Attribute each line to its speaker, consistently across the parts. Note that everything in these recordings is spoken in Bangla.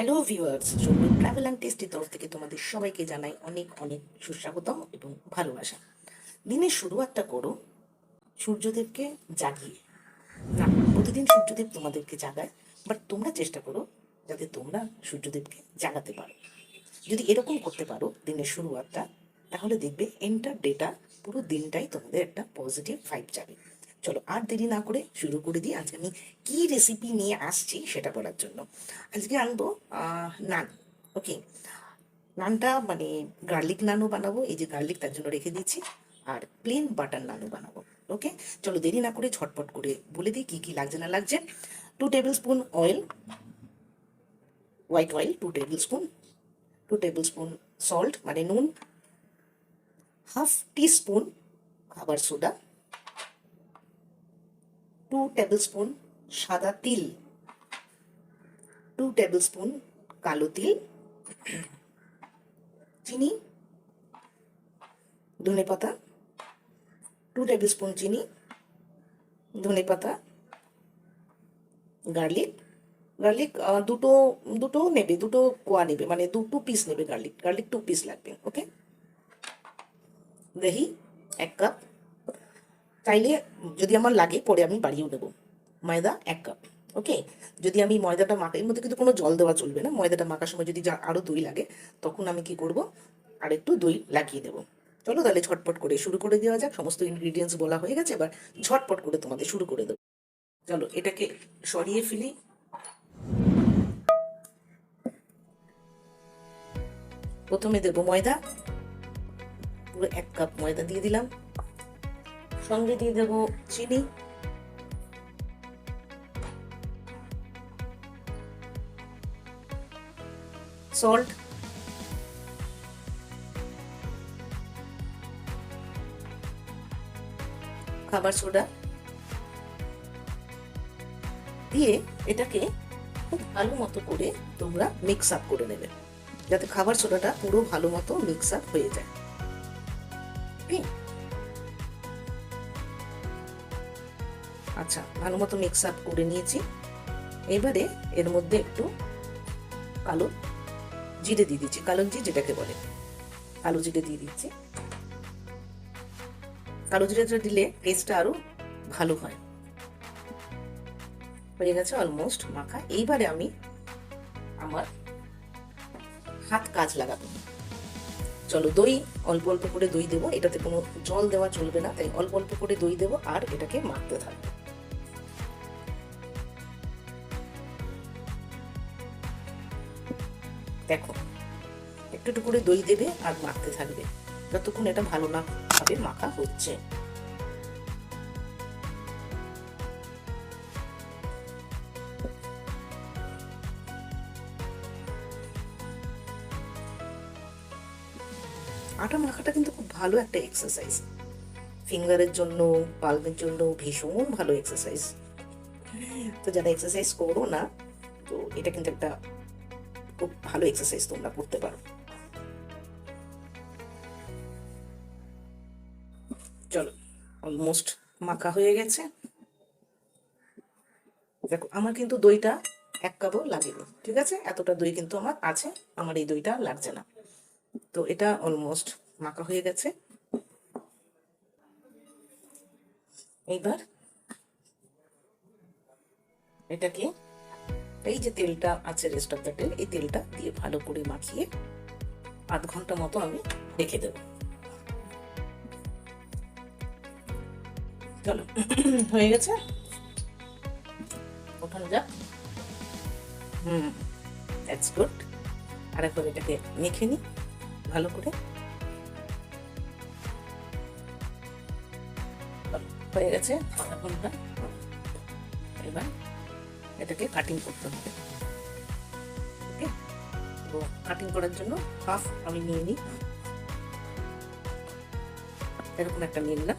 Speaker 1: Hello viewers, Soumya travel and টেস্টির তরফ থেকে তোমাদের সবাইকে জানাই অনেক অনেক সুস্বাগতম এবং ভালোবাসা। দিনের শুরুয়াতটা করো সূর্যদেবকে জাগিয়ে। না, প্রতিদিন সূর্যদেব তোমাদেরকে জাগায়, বাট তোমরা চেষ্টা করো যাতে তোমরা সূর্যদেবকে জাগাতে পারো। যদি এরকম করতে পারো দিনের শুরুয়াতটা, তাহলে দেখবে এন্টার ডেটা, পুরো দিনটাই তোমাদের একটা পজিটিভ ভাইব যাবে। চলো আর দেরি না করে শুরু করে দিই। আজকে আমি কি রেসিপি নিয়ে আসছি সেটা বলার জন্য। আজকে আনবো নান। ওকে, নানটা মানে গার্লিক নানও বানাবো, এই যে গার্লিক তার জন্য রেখে দিয়েছি, আর প্লেন বাটার নানও বানাবো। ওকে, চলো দেরি না করে ঝটপট করে বলে দিই কি কি লাগছে না লাগছে। 2 table spoon oil, white oil 2 table spoon, 2 table spoon salt মানে নুন, হাফ টিস্পুন খাবার সোডা, 2 টেবিল স্পুন সাদা তিল, 2 টেবিল স্পুন কালো তিল, চিনি, ধনে পাতা, 2 টেবিল স্পুন চিনি, ধনে পাতা, গার্লিক। গার্লিক দুটো দুটো নেবে, দুটো কোয়া নেবে, মানে 2 পিস নেবে গার্লিক। গার্লিক 2 পিস লাগবে। ওকে, দহি 1 কাপ, চাইলে যদি আমার লাগে পরে আমি বাড়িয়েও দেবো। ময়দা 1 কাপ। ওকে, যদি আমি ময়দাটা মাখাই, এর মধ্যে কিন্তু কোনো জল দেওয়া চলবে না। ময়দাটা মাখার সময় যদি আরও দই লাগে, তখন আমি কি করব, আর একটু দই লাগিয়ে দেবো। চলো তাহলে ঝটপট করে শুরু করে দেওয়া যাক। সমস্ত ইনগ্রিডিয়েন্টস বলা হয়ে গেছে, এবার ঝটপট করে তোমাদের শুরু করে দেবো। চলো এটাকে সরিয়ে ফেলি। প্রথমে দেবো ময়দা, পুরো 1 কাপ ময়দা দিয়ে দিলাম। সঙ্গে দিয়ে দেবো চিনি, সল্ট, খাবার সোডা দিয়ে এটাকে খুব ভালো মতো করে তোমরা মিক্স আপ করে নেবে, যাতে খাবার সোডাটা পুরো ভালো মতো মিক্স আপ হয়ে যায়। আচ্ছা, ভালো মতো মিক্স আপ করে নিয়েছি। এবারে এর মধ্যে একটু কালো জিরে দিয়ে দিচ্ছি, কালো জিরে যেটাকে বলে, কালো জিরে দিয়ে দিচ্ছি। কালো জিরেটা দিলে টেস্টটা আরো ভালো হয়। হয়ে গেছে অলমোস্ট মাখা। এইবারে আমি আমার হাত কাজ লাগাবো। চলো দই অল্প অল্প করে দই দেবো, এটাতে কোনো জল দেওয়া চলবে না, তাই অল্প অল্প করে দই দেবো আর এটাকে মাখতে থাকবো। দেখো একটু একটু করে দই দেবে আর মাখতে থাকবে যতক্ষণ এটা ভালো না ভাবে মাখা হচ্ছে। আটা মাখাটা কিন্তু খুব ভালো একটা এক্সারসাইজ, ফিঙ্গারের জন্য, পালমের জন্য ভীষণ ভালো এক্সারসাইজ। তো যারা এক্সারসাইজ করো না, তো এটা কিন্তু একটা খুব ভালো এক্সারসাইজ, তোমরা করতে পারো। চলো অলমোস্ট মাখা হয়ে গেছে। দেখো আমার কিন্তু দইটা 1 কাপও লাগেনি, ঠিক আছে, এতটা দই কিন্তু আমার আছে, আমার এই দইটা লাগছে না। তো এটা অলমোস্ট মাখা হয়ে গেছে। এইবার এটাকে, এই যে তেলটা আছে রেস্ট অফ দ্য তেল, এই তেলটা দিয়ে ভালো করে মাখিয়ে 1/2 ঘন্টা মতো আমি রেখে দেবো। চলো হয়ে গেছে, ওঠানো যাক। That's good. আর একবার এটাকে মেখে নিই ভালো করে। হয়ে গেছে 1/2 ঘন্টা। এবার এটাকে কাটিং করতে হবে। ওকে, তো কাটিং করার জন্য হাফ আমি নিয়ে নিই, এরকম একটা নিয়ে নিলাম।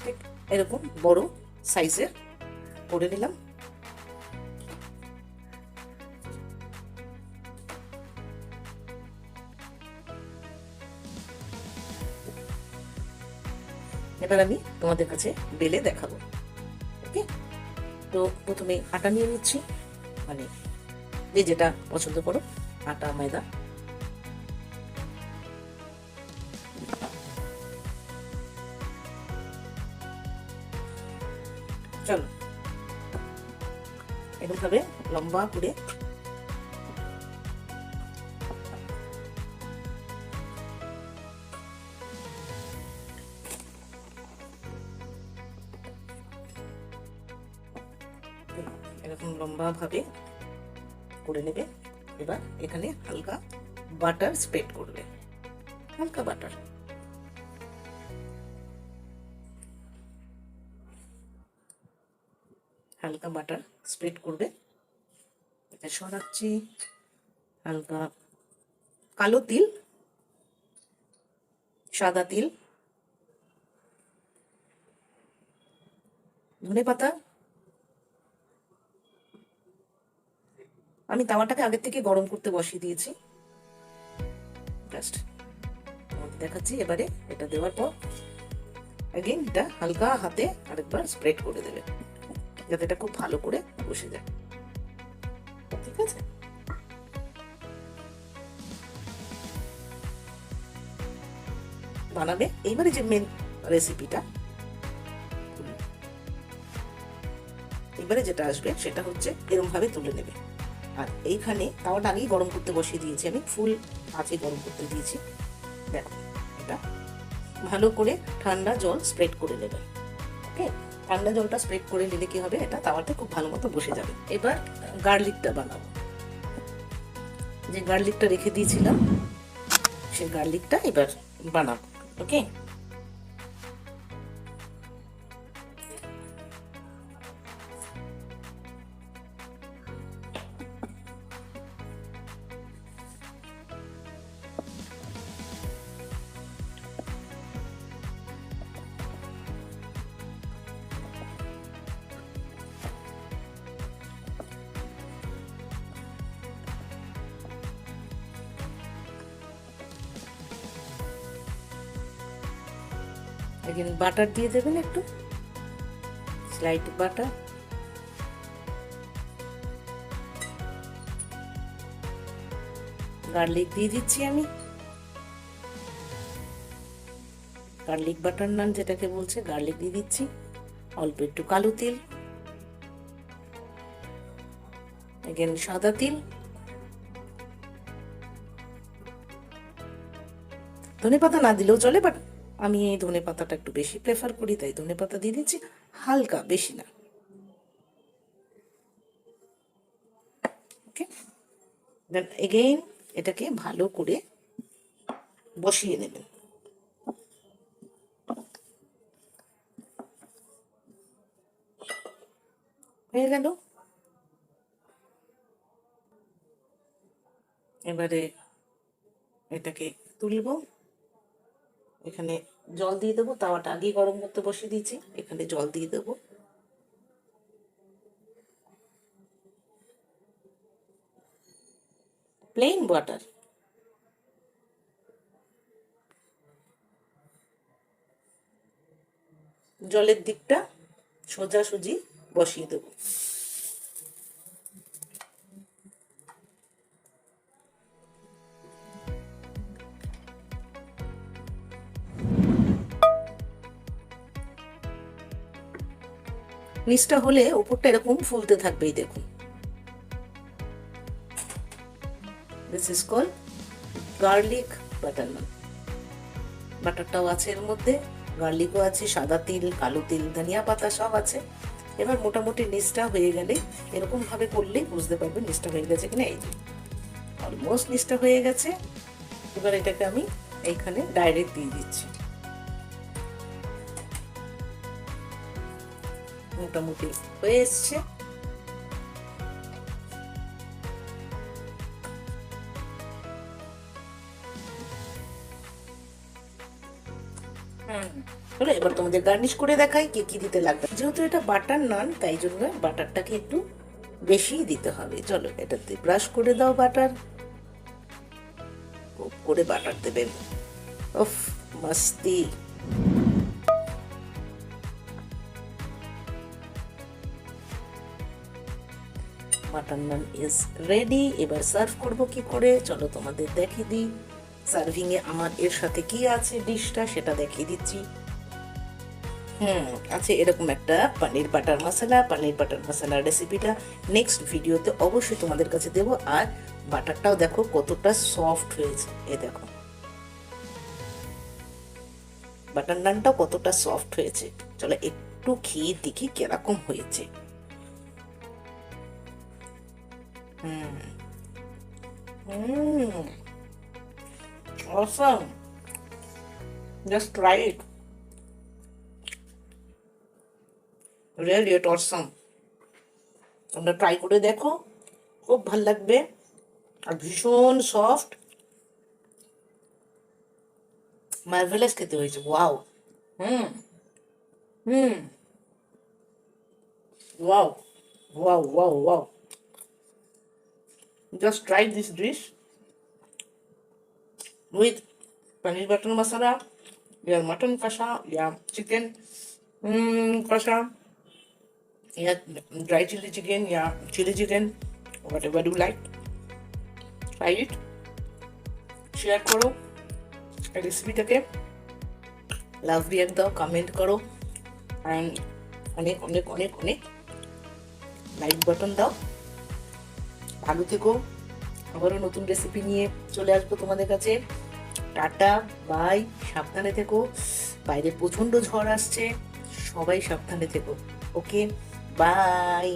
Speaker 1: ঠিক এরকম বড় সাইজের করে নিলাম। এবার আমি তোমাদের কাছে বেলে দেখাবো। ওকে, তো প্রথমে আটা নিয়ে নিচ্ছি, মানে যে যেটা পছন্দ করো, আটা ময়দা। চলো এরকম ভাবে লম্বা করে এরকম লম্বা ভাবে করে নেবে। এবার এখানে হালকা বাটার স্প্রেড করবে, হালকা বাটার। হালকা বাটার স্প্রেড করবে। এটা সরাচ্ছি। হালকা কালো তিল, সাদা তিল, ধনেপাতা। আমি তাওয়াটাকে আগের থেকে গরম করতে বসিয়ে দিয়েছি, জাস্ট দেখাচ্ছি। এবারে এটা দেওয়ার পর এগেইন এটা হালকা হাতে আরেকবার স্প্রেড করে দেবে, যাতে এটা খুব ভালো করে বসে যায়। ঠিক আছে, বানাবে। এইবারে যে মেন রেসিপিটা, এবারে যেটা আসবে সেটা হচ্ছে এরকম ভাবে তুলে নেবে। আর এইখানে তাওয়াটা আগেই গরম করতে বসিয়ে দিয়েছি, আমি ফুল আঁচে গরম করতে দিয়েছি। দেখো এটা ভালো করে ঠান্ডা জল স্প্রেড করে নেবে। ওকে, ঠান্ডা জলটা স্প্রেড করে নিলে কি হবে, এটা তাওয়াতে খুব ভালো মতো বসে যাবে। এবার গার্লিকটা বানাবো। যে গার্লিকটা রেখে দিয়েছিলাম সেই গার্লিকটা এবার বানাবো। ওকে, এখানে বাটার দিয়ে দেবেন, একটু স্লাইট বাটার। গার্লিক দিয়ে দিচ্ছি আমি, গার্লিক বাটার নান যেটাকে বলছে, গার্লিক দিয়ে দিচ্ছি। অল্প একটু কালো তিল, এখানে সাদা তিল, ধনেপাতা না দিলেও চলে, বাট আমি এই ধনেপাতাটা একটু বেশি প্রেফার করি, তাই ধনেপাতা দিয়ে দিচ্ছি, হালকা, বেশি না। ওকে, দেন এগেইন এটাকে ভালো করে বসিয়ে নেবেন। হয়ে গেল। এবারে এটাকে তুলবো। এখানে জল দিয়ে দেবো, তাওয়াটা আগেই গরম করতে বসিয়ে দিয়েছি, এখানে জল দিয়ে দেবো। Plain butter. জলের দিকটা সোজাসুজি বসিয়ে দেবো। নিচটা হলে উপরটা এরকম ফুলতে থাকবে, এই দেখুন। This is called garlic butter naan. বাটারটাও আছে এর মধ্যে, গার্লিকও আছে, সাদা তিল, কালো তিল, ধনিয়া পাতা সব আছে। এবার মোটামুটি নিচটা হয়ে গেলে এরকম ভাবে করলেই বুঝতে পারবেন নিচটা হয়ে গেছে কিনা। এই যে অলমোস্ট নিচটা হয়ে গেছে। এবার এটাকে আমি এইখানে ডাইরেক্ট দিয়ে দিচ্ছি। মোটামুটি হয়ে এসছে। চলো এবার তোমাদের গার্নিশ করে দেখাই কি কি দিতে লাগবে। যেহেতু এটা বাটার নান, তাই জন্য বাটারটাকে একটু বেশি দিতে হবে। চলো এটাতে ব্রাশ করে দাও বাটার, খুব করে বাটার দেবেন। উফ, মাস্তি। Butter naan is ready. এবার সার্ভ করব কি করে, চলো তোমাদের দেখিয়ে দিই। সার্ভিংয়ে আমার এর সাথে কি আছে ডিশটা সেটা দেখিয়ে দিচ্ছি। আছে এরকম একটা পনির বাটার মশলা। পনির বাটার মশলার রেসিপিটা নেক্সট ভিডিওতে অবশ্যই তোমাদের কাছে দেবো। আর বাটারটাও দেখো কতটা সফট হয়েছে, এ দেখো বাটার নানটাও কতটা সফট হয়েছে। চলো একটু খেয়ে দেখি কিরকম হয়েছে। Awesome. Just try it. Really it awesome. তোমরা ট্রাই করে দেখো, খুব ভাল লাগবে। আর ভীষণ সফট, মার্ভেলাস খেতে হয়েছে। Wow. Hmm hmm wow wow wow wow. Just try this dish with paneer butter masala, या mutton kasha, या chicken kasha, या dry chili chicken, या chili chicken, whatever you like. Try it, share করো এই রেসিপিটাকে, লাভ রিয়াক্ট দাও, কমেন্ট করো, অ্যান্ড অনেক অনেক অনেক অনেক লাইক বাটন দাও। ভালো থেকো, আবারও নতুন রেসিপি নিয়ে চলে আসবো তোমাদের কাছে। টাটা, বাই, সাবধানে থেকো। বাইরে প্রচন্ড ঝড় আসছে, সবাই সাবধানে থেকো। ওকে, বাই।